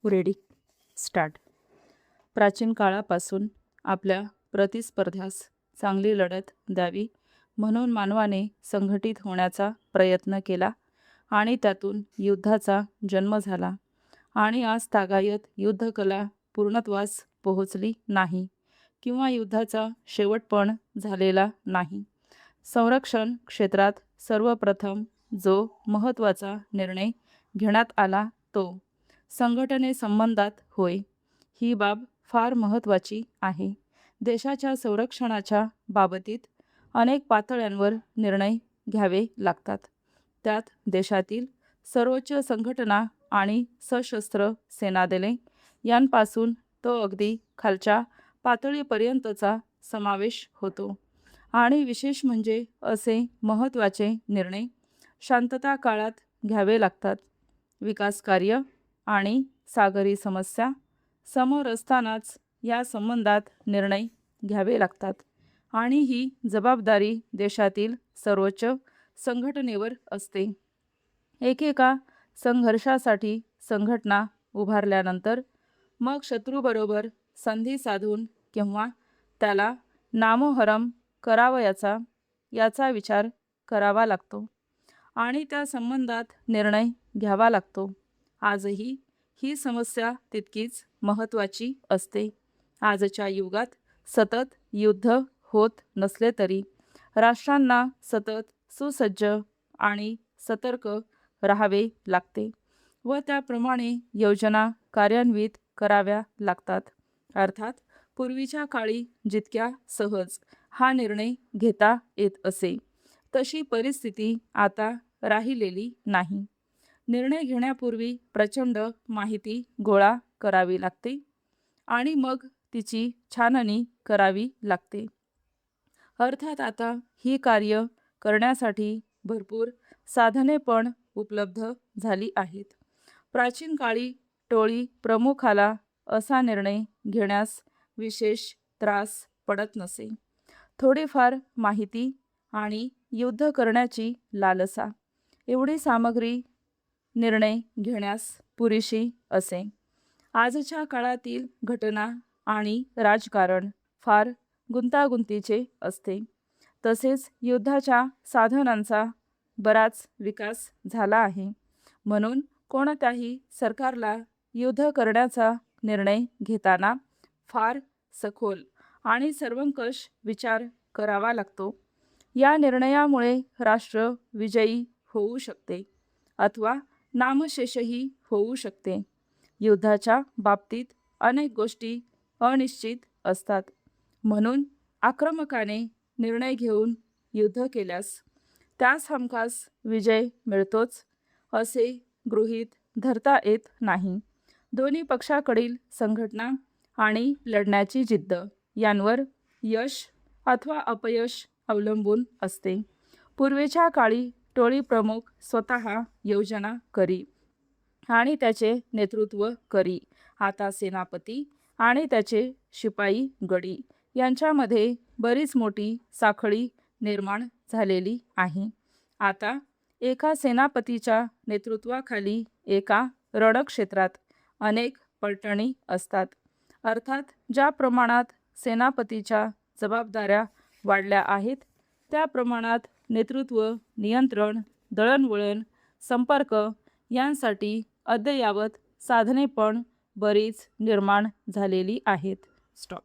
Ready start. प्राचीन काळापासून आपल्या प्रतिस्पर्ध्यास चांगली लढत द्यावी म्हणून मानवाने संघटित होण्याचा प्रयत्न केला आणि त्यातून युद्धाचा जन्म झाला. आणि आज तागायत युद्धकला पूर्णत्वास पोहोचली नाही किंवा युद्धाचा शेवट पण झालेला नाही. संरक्षण क्षेत्रात सर्वप्रथम जो महत्त्वाचा निर्णय घेण्यात आला तो संघटनेसंबंधात होय. ही बाब फार महत्त्वाची आहे. देशाच्या संरक्षणाच्या बाबतीत अनेक पातळ्यांवर निर्णय घ्यावे लागतात. त्यात देशातील सर्वोच्च संघटना आणि सशस्त्र सेनादले यांपासून तो अगदी खालच्या पातळीपर्यंतचा समावेश होतो. आणि विशेष म्हणजे असे महत्त्वाचे निर्णय शांतता काळात घ्यावे लागतात. विकासकार्य आणि सागरी समस्या समोर असतानाच या संबंधात निर्णय घ्यावे लागतात आणि ही जबाबदारी देशातील सर्वोच्च संघटनेवर असते. एकेका संघर्षासाठी संघटना उभारल्यानंतर मग शत्रूबरोबर संधी साधून किंवा त्याला नामोहरम करावयाचा याचा विचार करावा लागतो आणि त्या संबंधात निर्णय घ्यावा लागतो. आजही ही समस्या तितकीच महत्त्वाची असते. आजच्या युगात सतत युद्ध होत नसले तरी राष्ट्रांना सतत सुसज्ज आणि सतर्क राहावे लागते व त्याप्रमाणे योजना कार्यान्वित कराव्या लागतात. अर्थात पूर्वीच्या काळी जितक्या सहज हा निर्णय घेता येत असे तशी परिस्थिती आता राहिलेली नाही. निर्णय घेण्यापूर्वी प्रचंड माहिती गोळा करावी लागते आणि मग तिची छाननी करावी लागते. अर्थात आता ही कार्य करण्यासाठी भरपूर साधने पण उपलब्ध झाली आहेत. प्राचीन काळी टोळी प्रमुखाला असा निर्णय घेण्यास विशेष त्रास पडत नसे. थोडीफार माहिती आणि युद्ध करण्याची लालसा एवढी सामग्री निर्णय घेण्यास पुरेशी असे. आजच्या काळातील घटना आणि राजकारण फार गुंतागुंतीचे असते. तसेच युद्धाच्या साधनांचा बराच विकास झाला आहे. म्हणून कोणत्याही सरकारला युद्ध करण्याचा निर्णय घेताना फार सखोल आणि सर्वंकष विचार करावा लागतो. या निर्णयामुळे राष्ट्र विजयी होऊ शकते अथवा नामशेषही होऊ शकते. युद्धाच्या बाबतीत अनेक गोष्टी अनिश्चित असतात. म्हणून आक्रमकाने निर्णय घेऊन युद्ध केल्यास त्यास हमखास विजय मिळतोच असे गृहीत धरता येत नाही. दोन्ही पक्षाकडील संघटना आणि लढण्याची जिद्द यांवर यश अथवा अपयश अवलंबून असते. पूर्वीच्या काळी टोळी प्रमुख स्वतः योजना करी आणि त्याचे नेतृत्व करी. आता सेनापती आणि त्याचे शिपाई गडी यांच्यामध्ये बरीच मोठी साखळी निर्माण झालेली आहे. आता एका सेनापतीच्या नेतृत्वाखाली एका रणक्षेत्रात अनेक पलटणी असतात. अर्थात ज्या प्रमाणात सेनापतीच्या जबाबदाऱ्या वाढल्या आहेत त्या प्रमाणात नेतृत्व, नियंत्रण, दळणवळण, संपर्क यांसाठी अद्ययावत साधने पण बरीच निर्माण झालेली आहेत. स्टॉप.